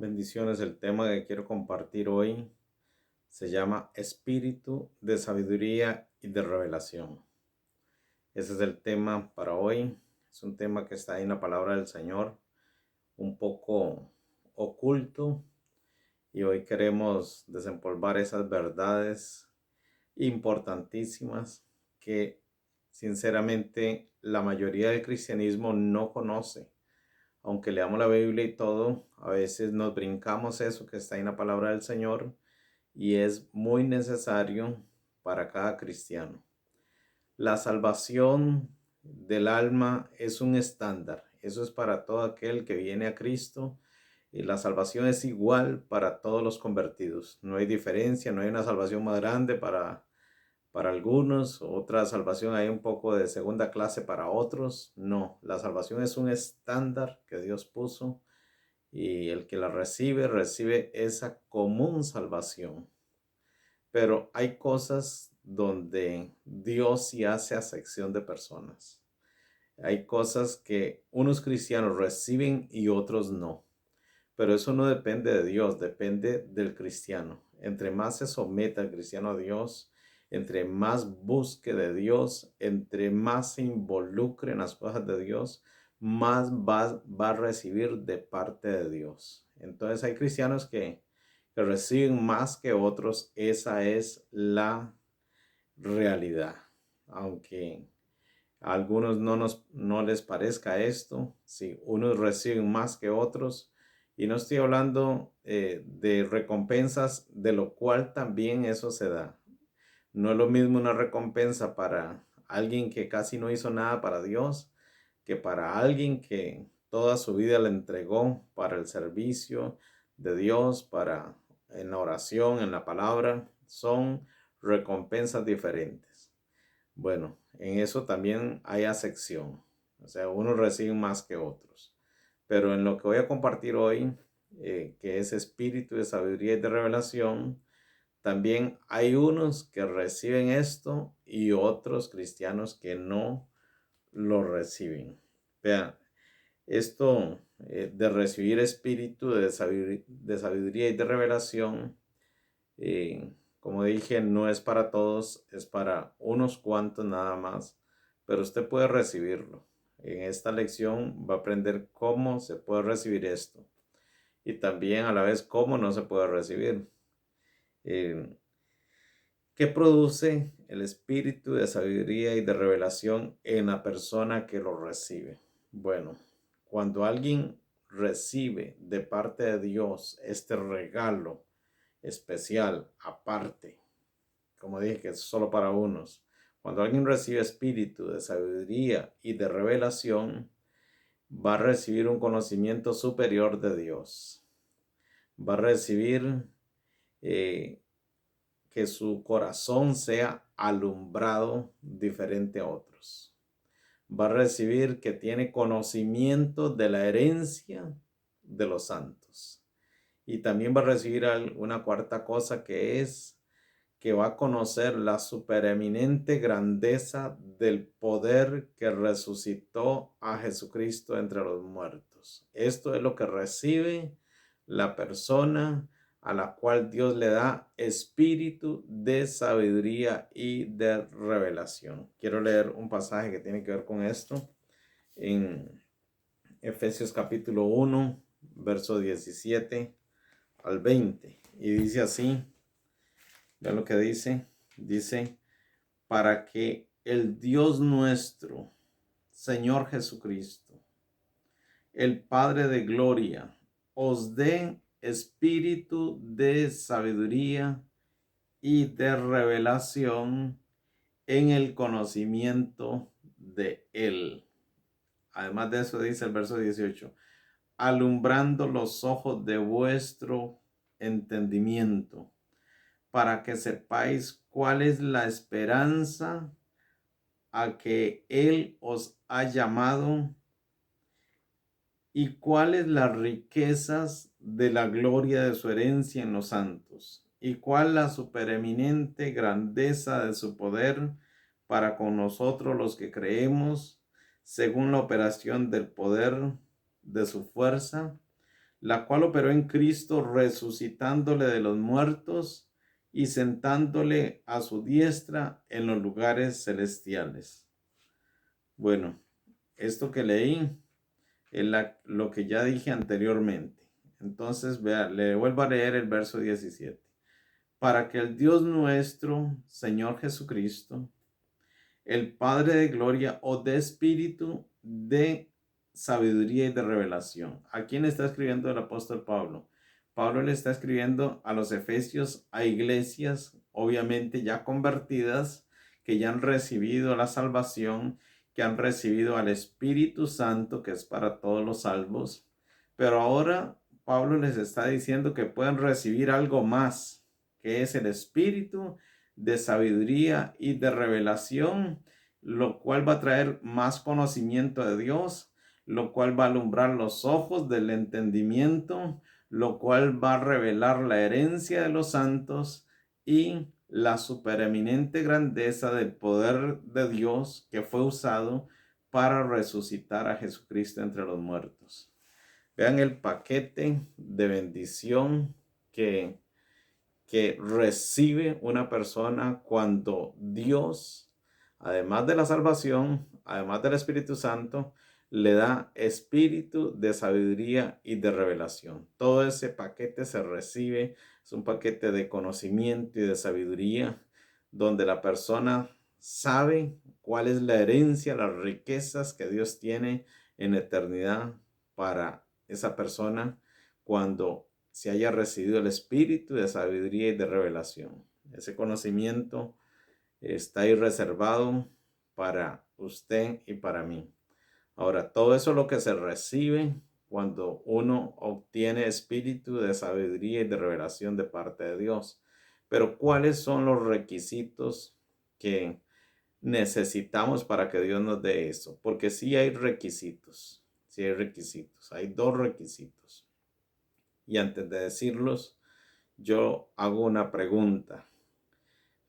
Bendiciones, el tema que quiero compartir hoy se llama Espíritu de Sabiduría y de Revelación. Ese es el tema para hoy. Es un tema que está ahí en la palabra del Señor, un poco oculto, y hoy queremos desempolvar esas verdades importantísimas que sinceramente la mayoría del cristianismo no conoce. Aunque leamos la Biblia y todo, a veces nos brincamos eso que está en la palabra del Señor y es muy necesario para cada cristiano. La salvación del alma es un estándar. Eso es para todo aquel que viene a Cristo. Y la salvación es igual para todos los convertidos. No hay diferencia, no hay una salvación más grande para algunos, otra salvación hay un poco de segunda clase para otros. No, la salvación es un estándar que Dios puso y el que la recibe, recibe esa común salvación. Pero hay cosas donde Dios sí hace acepción de personas. Hay cosas que unos cristianos reciben y otros no. Pero eso no depende de Dios, depende del cristiano. Entre más se someta el cristiano a Dios, entre más busque de Dios, entre más se involucre en las cosas de Dios, más va a recibir de parte de Dios. Entonces hay cristianos que reciben más que otros. Esa es la realidad. Aunque a algunos no les parezca esto, si unos reciben más que otros, y no estoy hablando de recompensas, de lo cual también eso se da. No es lo mismo una recompensa para alguien que casi no hizo nada para Dios, que para alguien que toda su vida le entregó para el servicio de Dios, para en la oración, en la palabra. Son recompensas diferentes. Bueno, en eso también hay acepción. O sea, unos reciben más que otros. Pero en lo que voy a compartir hoy, que es espíritu de sabiduría y de revelación, también hay unos que reciben esto y otros cristianos que no lo reciben. Vean, esto de recibir espíritu de sabiduría y de revelación, como dije, no es para todos, es para unos cuantos nada más, pero usted puede recibirlo. En esta lección va a aprender cómo se puede recibir esto y también a la vez cómo no se puede recibir. Eh, ¿Qué produce el espíritu de sabiduría y de revelación en la persona que lo recibe? Bueno, cuando alguien recibe de parte de Dios este regalo especial, aparte, como dije que es solo para unos, cuando alguien recibe espíritu de sabiduría y de revelación, va a recibir un conocimiento superior de Dios. Va a recibir que su corazón sea alumbrado diferente a otros. Va a recibir que tiene conocimiento de la herencia de los santos. Y también va a recibir una cuarta cosa, que es que va a conocer la supereminente grandeza del poder que resucitó a Jesucristo entre los muertos. Esto es lo que recibe la persona a la cual Dios le da espíritu de sabiduría y de revelación. Quiero leer un pasaje que tiene que ver con esto en Efesios capítulo 1, verso 17 al 20. Y dice así, vean lo que dice. Dice, para que el Dios nuestro, Señor Jesucristo, el Padre de gloria, os dé espíritu de sabiduría y de revelación en el conocimiento de Él. Además de eso dice el verso 18, alumbrando los ojos de vuestro entendimiento, para que sepáis cuál es la esperanza a que Él os ha llamado y cuáles las riquezas de la gloria de su herencia en los santos, y cuál la supereminente grandeza de su poder para con nosotros los que creemos, según la operación del poder de su fuerza, la cual operó en Cristo resucitándole de los muertos y sentándole a su diestra en los lugares celestiales. Bueno, esto que leí es lo que ya dije anteriormente. Entonces, vea, le vuelvo a leer el verso 17. Para que el Dios nuestro, Señor Jesucristo, el Padre de gloria o de espíritu de sabiduría y de revelación. ¿A quién está escribiendo el apóstol Pablo? Pablo le está escribiendo a los efesios, a iglesias, obviamente ya convertidas, que ya han recibido la salvación, que han recibido al Espíritu Santo, que es para todos los salvos. Pero ahora Pablo les está diciendo que pueden recibir algo más, que es el Espíritu de sabiduría y de revelación, lo cual va a traer más conocimiento de Dios, lo cual va a alumbrar los ojos del entendimiento, lo cual va a revelar la herencia de los santos y la supereminente grandeza del poder de Dios que fue usado para resucitar a Jesucristo entre los muertos. Vean el paquete de bendición que recibe una persona cuando Dios, además de la salvación, además del Espíritu Santo, le da espíritu de sabiduría y de revelación. Todo ese paquete se recibe, es un paquete de conocimiento y de sabiduría, donde la persona sabe cuál es la herencia, las riquezas que Dios tiene en eternidad para esa persona cuando se haya recibido el espíritu de sabiduría y de revelación. Ese conocimiento está ahí reservado para usted y para mí. Ahora, todo eso es lo que se recibe cuando uno obtiene espíritu de sabiduría y de revelación de parte de Dios. Pero ¿cuáles son los requisitos que necesitamos para que Dios nos dé eso? Porque sí hay requisitos, hay dos requisitos. Y antes de decirlos, yo hago una pregunta.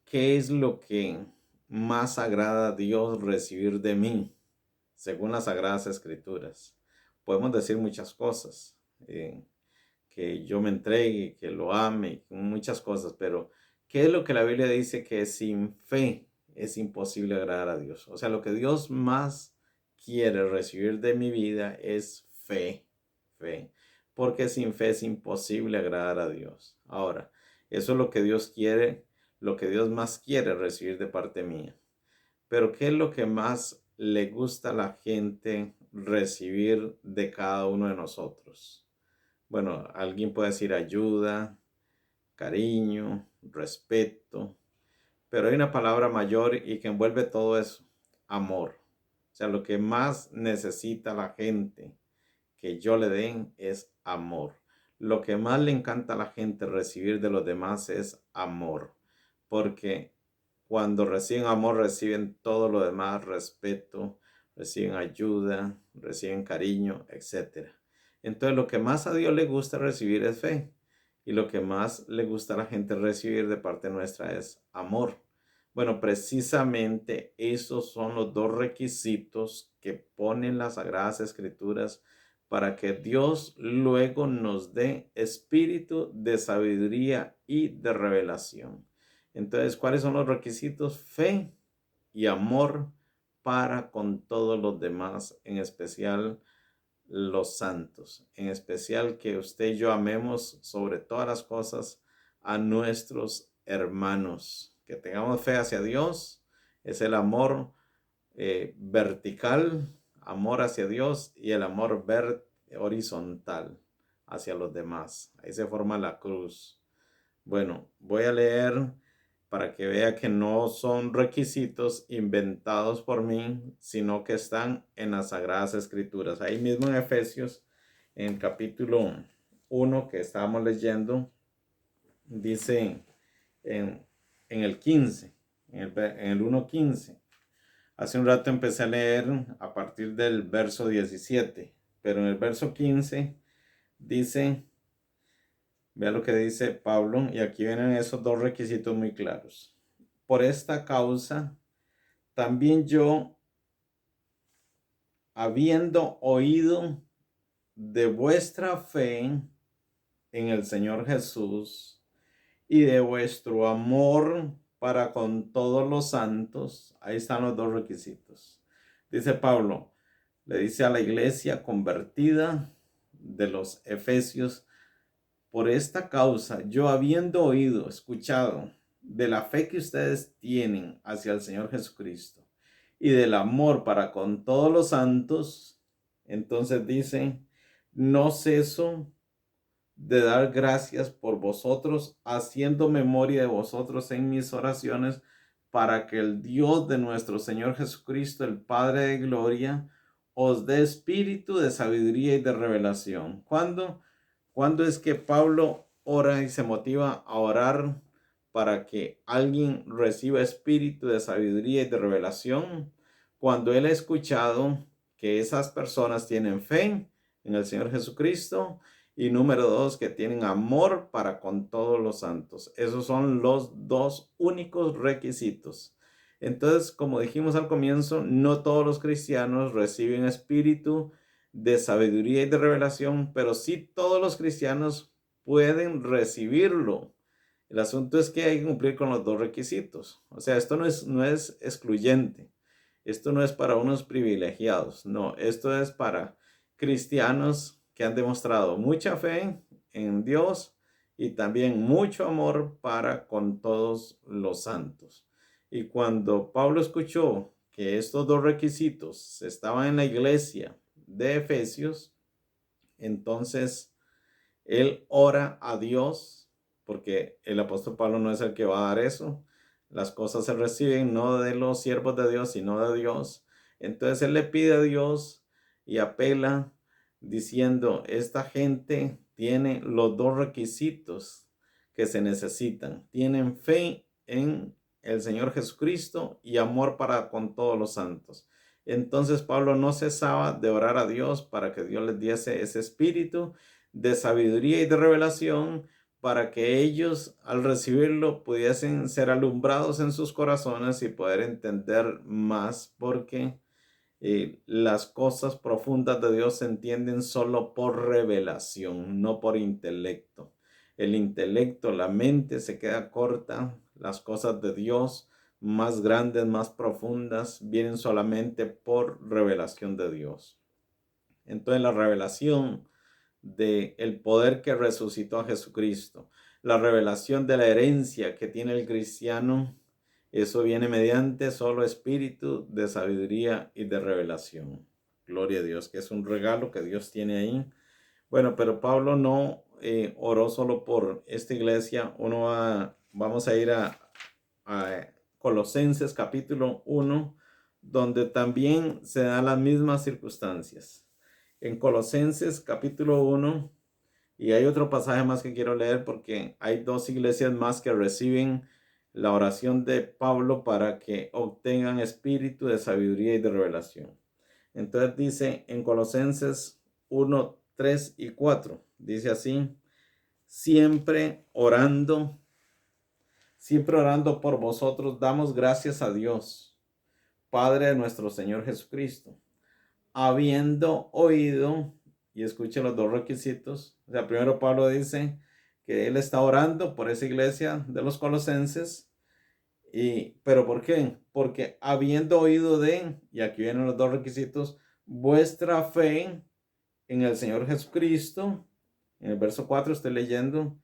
¿Qué es lo que más agrada a Dios recibir de mí, según las Sagradas Escrituras? Podemos decir muchas cosas, que yo me entregue, que lo ame, muchas cosas, pero ¿qué es lo que la Biblia dice que sin fe es imposible agradar a Dios? O sea, lo que Dios más quiere recibir de mi vida es fe, fe, porque sin fe es imposible agradar a Dios. Ahora, eso es lo que Dios quiere, lo que Dios más quiere recibir de parte mía. Pero ¿qué es lo que más le gusta a la gente recibir de cada uno de nosotros? Bueno, alguien puede decir ayuda, cariño, respeto, pero hay una palabra mayor y que envuelve todo eso, amor. O sea, lo que más necesita la gente que yo le den es amor. Lo que más le encanta a la gente recibir de los demás es amor, porque cuando reciben amor reciben todo lo demás, respeto, reciben ayuda, reciben cariño, etc. Entonces lo que más a Dios le gusta recibir es fe y lo que más le gusta a la gente recibir de parte nuestra es amor. Bueno, precisamente esos son los dos requisitos que ponen las Sagradas Escrituras para que Dios luego nos dé espíritu de sabiduría y de revelación. Entonces, ¿cuáles son los requisitos? Fe y amor para con todos los demás, en especial los santos, en especial que usted y yo amemos sobre todas las cosas a nuestros hermanos, que tengamos fe hacia Dios, es el amor vertical, amor hacia Dios y el amor horizontal hacia los demás. Ahí se forma la cruz. Bueno, voy a leer para que vea que no son requisitos inventados por mí, sino que están en las Sagradas Escrituras. Ahí mismo en Efesios, en el capítulo 1 que estábamos leyendo, dice en el 15, en el 1:15. Hace un rato empecé a leer a partir del verso 17, pero en el verso 15 dice, vea lo que dice Pablo, y aquí vienen esos dos requisitos muy claros. Por esta causa, también yo, habiendo oído de vuestra fe en el Señor Jesús y de vuestro amor para con todos los santos. Ahí están los dos requisitos. Dice Pablo, le dice a la iglesia convertida de los Efesios: por esta causa, yo habiendo oído, escuchado de la fe que ustedes tienen hacia el Señor Jesucristo y del amor para con todos los santos, entonces dice, no ceso de dar gracias por vosotros, haciendo memoria de vosotros en mis oraciones, para que el Dios de nuestro Señor Jesucristo, el Padre de gloria, os dé espíritu de sabiduría y de revelación. ¿Cuándo es que Pablo ora y se motiva a orar para que alguien reciba espíritu de sabiduría y de revelación? Cuando él ha escuchado que esas personas tienen fe en el Señor Jesucristo, y número 2, que tienen amor para con todos los santos. Esos son los dos únicos requisitos. Entonces, como dijimos al comienzo, no todos los cristianos reciben espíritu de sabiduría y de revelación, pero sí todos los cristianos pueden recibirlo. El asunto es que hay que cumplir con los dos requisitos. O sea, esto no es excluyente. Esto no es para unos privilegiados. No, esto es para cristianos que han demostrado mucha fe en Dios y también mucho amor para con todos los santos. Y cuando Pablo escuchó que estos dos requisitos estaban en la iglesia de Efesios, entonces él ora a Dios, porque el apóstol Pablo no es el que va a dar eso. Las cosas se reciben no de los siervos de Dios, sino de Dios. Entonces él le pide a Dios y apela diciendo, esta gente tiene los dos requisitos que se necesitan. Tienen fe en el Señor Jesucristo y amor para con todos los santos. Entonces Pablo no cesaba de orar a Dios para que Dios les diese ese espíritu de sabiduría y de revelación, para que ellos al recibirlo pudiesen ser alumbrados en sus corazones y poder entender más, porque las cosas profundas de Dios se entienden solo por revelación, no por intelecto. El intelecto, la mente se queda corta. Las cosas de Dios más grandes, más profundas, vienen solamente por revelación de Dios. Entonces la revelación del poder que resucitó a Jesucristo, la revelación de la herencia que tiene el cristiano, eso viene mediante solo espíritu de sabiduría y de revelación. Gloria a Dios, que es un regalo que Dios tiene ahí. Bueno, pero Pablo no oró solo por esta iglesia. Vamos a ir a Colosenses capítulo 1, donde también se dan las mismas circunstancias. En Colosenses capítulo 1, y hay otro pasaje más que quiero leer porque hay dos iglesias más que reciben la oración de Pablo para que obtengan espíritu de sabiduría y de revelación. Entonces dice en Colosenses 1, 3 y 4, dice así, siempre orando por vosotros, damos gracias a Dios, Padre de nuestro Señor Jesucristo, habiendo oído, y escuchen los dos requisitos. O sea, primero Pablo dice que él está orando por esa iglesia de los colosenses, pero ¿por qué? Porque habiendo oído y aquí vienen los dos requisitos, vuestra fe en el Señor Jesucristo, en el verso 4 estoy leyendo,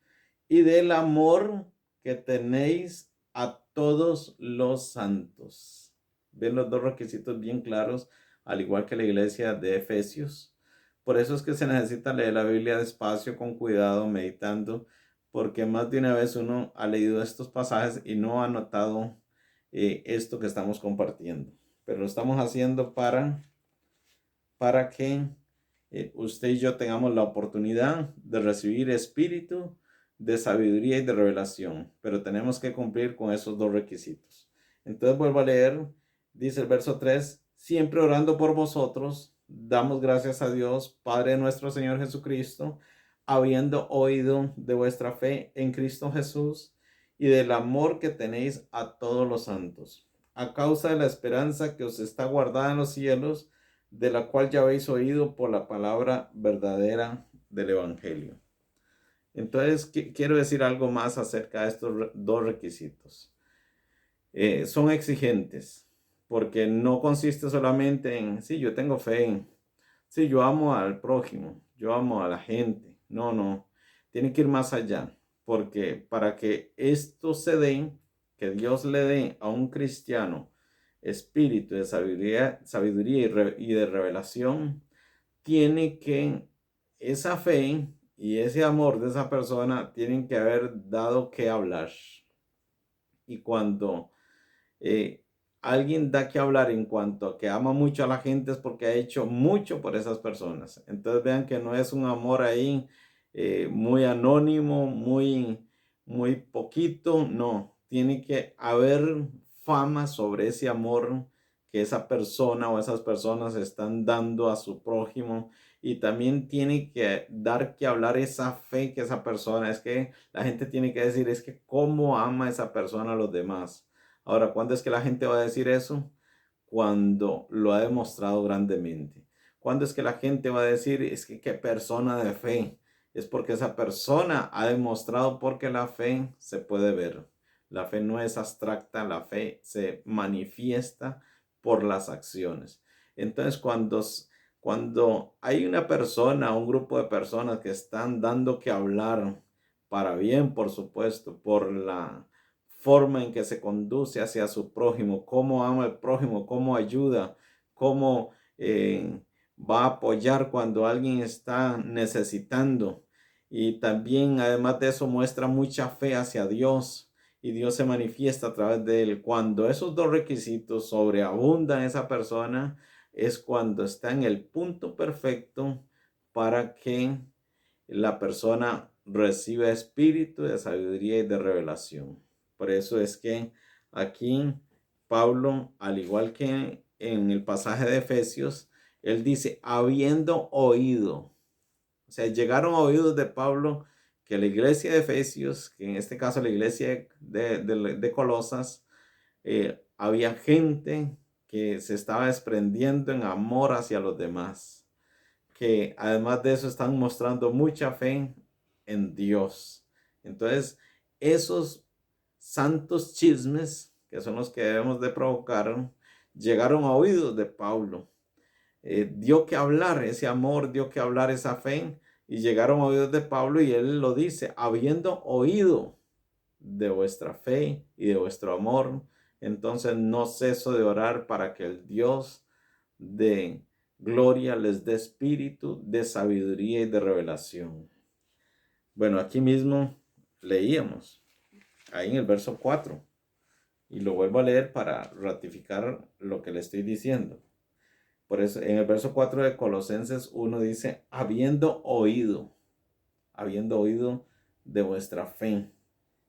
y del amor que tenéis a todos los santos. Ven los dos requisitos bien claros, al igual que la iglesia de Efesios. Por eso es que se necesita leer la Biblia despacio, con cuidado, meditando, porque más de una vez uno ha leído estos pasajes y no ha notado esto que estamos compartiendo. Pero lo estamos haciendo para que usted y yo tengamos la oportunidad de recibir espíritu de sabiduría y de revelación, pero tenemos que cumplir con esos dos requisitos. Entonces vuelvo a leer, dice el verso 3, siempre orando por vosotros, damos gracias a Dios, Padre de nuestro Señor Jesucristo, habiendo oído de vuestra fe en Cristo Jesús y del amor que tenéis a todos los santos, a causa de la esperanza que os está guardada en los cielos, de la cual ya habéis oído por la palabra verdadera del Evangelio. Entonces, quiero decir algo más acerca de estos dos requisitos. Son exigentes, porque no consiste solamente en, sí, yo tengo fe, sí, yo amo al prójimo, yo amo a la gente. No, no, tiene que ir más allá, porque para que esto se dé, que Dios le dé a un cristiano espíritu de sabiduría y de revelación, tiene que esa fe y ese amor de esa persona tienen que haber dado que hablar. Y cuando eh, alguien da que hablar en cuanto a que ama mucho a la gente es porque ha hecho mucho por esas personas. Entonces vean que no es un amor ahí muy anónimo, muy poquito, no. Tiene que haber fama sobre ese amor que esa persona o esas personas están dando a su prójimo. Y también tiene que dar que hablar esa fe que esa persona, es que la gente tiene que decir, es que cómo ama esa persona a los demás. Ahora, ¿cuándo es que la gente va a decir eso? Cuando lo ha demostrado grandemente. ¿Cuándo es que la gente va a decir, es que qué persona de fe? Es porque esa persona ha demostrado porque la fe se puede ver. La fe no es abstracta, la fe se manifiesta por las acciones. Entonces, cuando hay una persona, un grupo de personas que están dando que hablar para bien, por supuesto, por la forma en que se conduce hacia su prójimo, cómo ama al prójimo, cómo ayuda, cómo va a apoyar cuando alguien está necesitando. Y también, además de eso, muestra mucha fe hacia Dios y Dios se manifiesta a través de él. Cuando esos dos requisitos sobreabundan en esa persona, es cuando está en el punto perfecto para que la persona reciba espíritu de sabiduría y de revelación. Por eso es que aquí Pablo, al igual que en el pasaje de Efesios, él dice, habiendo oído, o sea, llegaron a oídos de Pablo que la iglesia de Efesios, que en este caso la iglesia de Colosas, había gente que se estaba desprendiendo en amor hacia los demás, que además de eso están mostrando mucha fe en Dios. Entonces, esos santos chismes, que son los que debemos de provocar, llegaron a oídos de Pablo. Dio que hablar ese amor, dio que hablar esa fe, y llegaron a oídos de Pablo y él lo dice, habiendo oído de vuestra fe y de vuestro amor, entonces no ceso de orar para que el Dios de gloria les dé espíritu de sabiduría y de revelación. Bueno, aquí mismo leíamos, ahí en el verso 4, y lo vuelvo a leer para ratificar lo que le estoy diciendo. Por eso, en el verso 4 de Colosenses 1 dice, habiendo oído de vuestra fe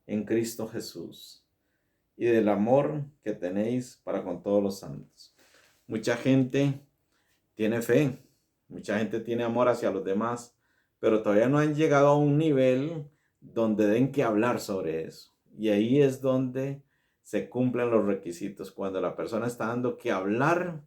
en Cristo Jesús y del amor que tenéis para con todos los santos. Mucha gente tiene fe, mucha gente tiene amor hacia los demás, pero todavía no han llegado a un nivel donde den que hablar sobre eso. Y ahí es donde se cumplen los requisitos, cuando la persona está dando que hablar,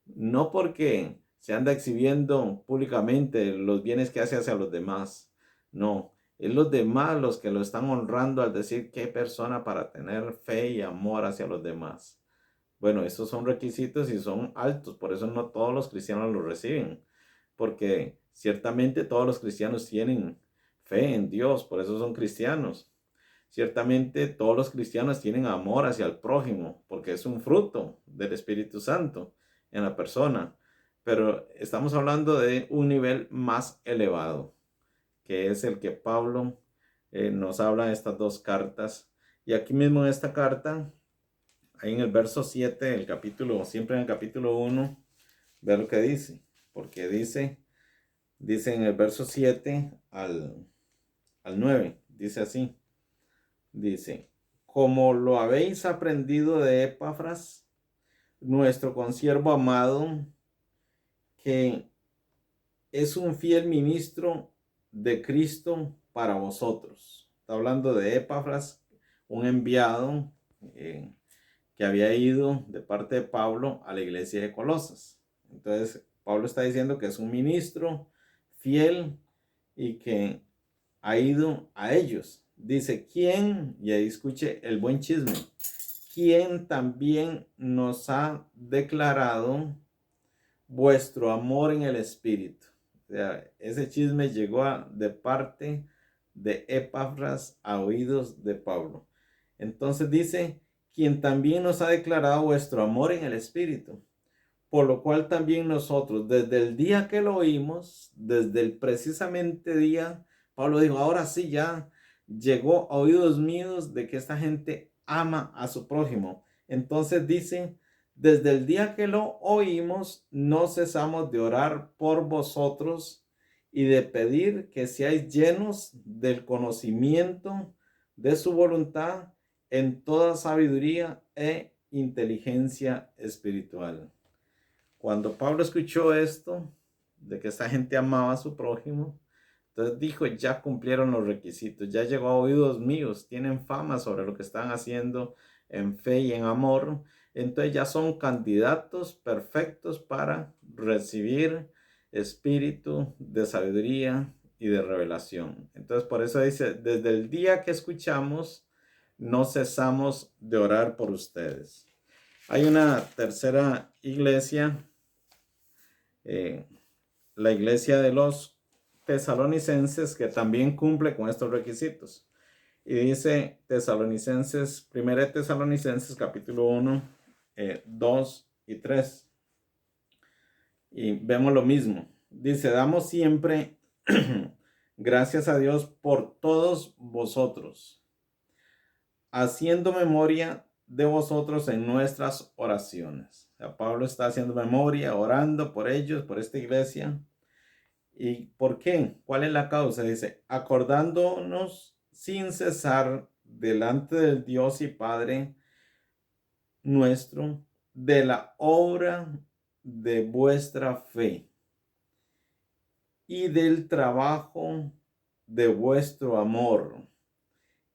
no porque se anda exhibiendo públicamente los bienes que hace hacia los demás, no, es los demás los que lo están honrando al decir qué persona para tener fe y amor hacia los demás. Bueno, estos son requisitos y son altos, por eso no todos los cristianos los reciben, porque ciertamente todos los cristianos tienen fe en Dios, por eso son cristianos. Ciertamente todos los cristianos tienen amor hacia el prójimo, porque es un fruto del Espíritu Santo en la persona, pero estamos hablando de un nivel más elevado, que es el que Pablo nos habla en estas dos cartas. Y aquí mismo en esta carta, ahí en el verso 7 del capítulo, siempre en el capítulo 1, ve lo que dice, porque dice en el verso 7 al 9, dice así, dice, como lo habéis aprendido de Epafras, nuestro consiervo amado, que es un fiel ministro de Cristo para vosotros. Está hablando de Epafras, un enviado que había ido de parte de Pablo a la iglesia de Colosas. Entonces, Pablo está diciendo que es un ministro fiel y que ha ido a ellos. Dice, ¿quién? Y ahí escuche el buen chisme. ¿Quién también nos ha declarado vuestro amor en el Espíritu? O sea, ese chisme llegó de parte de Epafras a oídos de Pablo. Entonces dice, quien también nos ha declarado vuestro amor en el Espíritu, por lo cual también nosotros, desde el día que lo oímos, desde el precisamente día, Pablo dijo, ahora sí ya llegó a oídos míos de que esta gente ama a su prójimo. Entonces dice, desde el día que lo oímos, no cesamos de orar por vosotros y de pedir que seáis llenos del conocimiento de su voluntad en toda sabiduría e inteligencia espiritual. Cuando Pablo escuchó esto, de que esta gente amaba a su prójimo, entonces dijo, ya cumplieron los requisitos, ya llegó a oídos míos, tienen fama sobre lo que están haciendo en fe y en amor, entonces ya son candidatos perfectos para recibir espíritu de sabiduría y de revelación. Entonces por eso dice, desde el día que escuchamos, no cesamos de orar por ustedes. Hay una tercera iglesia, la iglesia de los tesalonicenses, que también cumple con estos requisitos. Y dice Tesalonicenses, 1 Tesalonicenses capítulo 1, 2 y 3. Y vemos lo mismo. Dice, damos siempre gracias a Dios por todos vosotros, haciendo memoria de vosotros en nuestras oraciones. O sea, Pablo está haciendo memoria, orando por ellos, por esta iglesia. ¿Y por qué? ¿Cuál es la causa? Dice, acordándonos sin cesar delante del Dios y Padre nuestro de la obra de vuestra fe y del trabajo de vuestro amor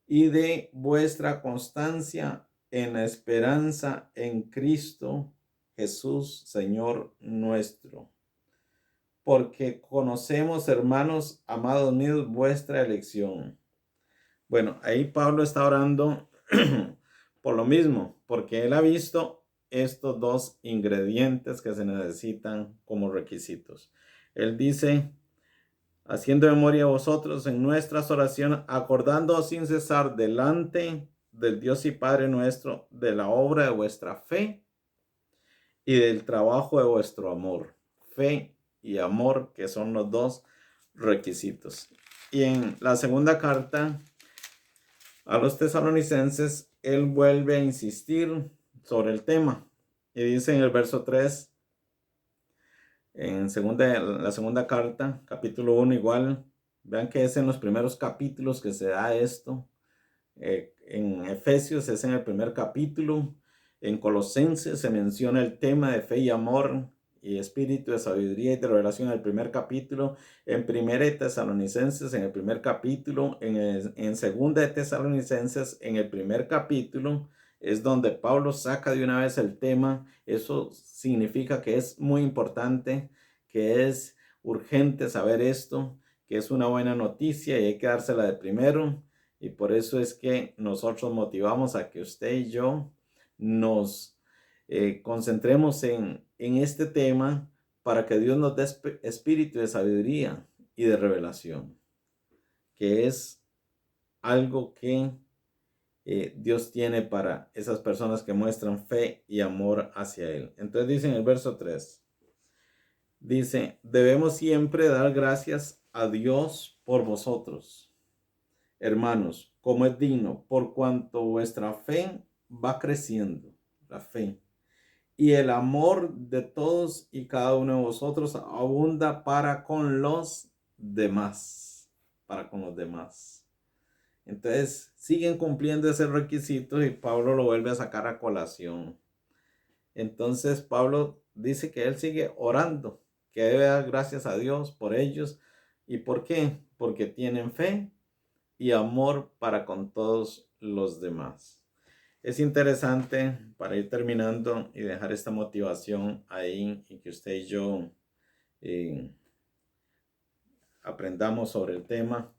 y de vuestra constancia en la esperanza en Cristo Jesús, Señor nuestro. Porque conocemos, hermanos, amados míos, vuestra elección. Bueno, ahí Pablo está orando por lo mismo, porque él ha visto estos dos ingredientes que se necesitan como requisitos. Él dice, haciendo memoria a vosotros en nuestras oraciones, acordándoos sin cesar delante del Dios y Padre nuestro de la obra de vuestra fe y del trabajo de vuestro amor. Fe y amor, que son los dos requisitos. Y en la segunda carta a los tesalonicenses, él vuelve a insistir sobre el tema. Y dice en el verso 3, la segunda carta, capítulo 1 igual, vean que es en los primeros capítulos que se da esto. En Efesios es en el primer capítulo. En Colosenses se menciona el tema de fe y amor y espíritu de sabiduría y de revelación en el primer capítulo. En Primera de Tesalonicenses en el primer capítulo. En Segunda de Tesalonicenses en el primer capítulo es donde Pablo saca de una vez el tema. Eso significa que es muy importante, que es urgente saber esto, que es una buena noticia y hay que dársela de primero. Y por eso es que nosotros motivamos a que usted y yo nos concentremos en este tema para que Dios nos dé espíritu de sabiduría y de revelación, que es algo que Dios tiene para esas personas que muestran fe y amor hacia Él. Entonces dice en el verso 3, dice, debemos siempre dar gracias a Dios por vosotros, hermanos, como es digno, por cuanto vuestra fe va creciendo, la fe, y el amor de todos y cada uno de vosotros abunda para con los demás, para con los demás. Entonces, siguen cumpliendo ese requisito y Pablo lo vuelve a sacar a colación. Entonces, Pablo dice que él sigue orando, que debe dar gracias a Dios por ellos. ¿Y por qué? Porque tienen fe y amor para con todos los demás. Es interesante para ir terminando y dejar esta motivación ahí y que usted y yo eh, aprendamos sobre el tema.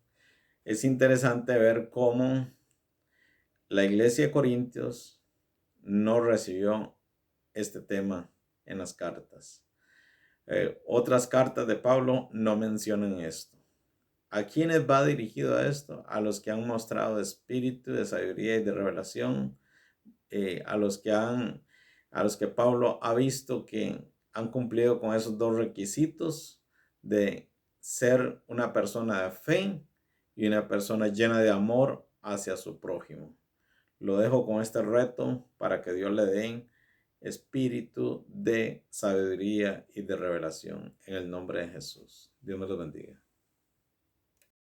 Es interesante ver cómo la iglesia de Corintios no recibió este tema en las cartas. Otras cartas de Pablo no mencionan esto. ¿A quiénes va dirigido a esto? A los que han mostrado espíritu de sabiduría y de revelación, a los que Pablo ha visto que han cumplido con esos dos requisitos de ser una persona de fe y una persona llena de amor hacia su prójimo. Lo dejo con este reto para que Dios le dé espíritu de sabiduría y de revelación en el nombre de Jesús. Dios me lo bendiga.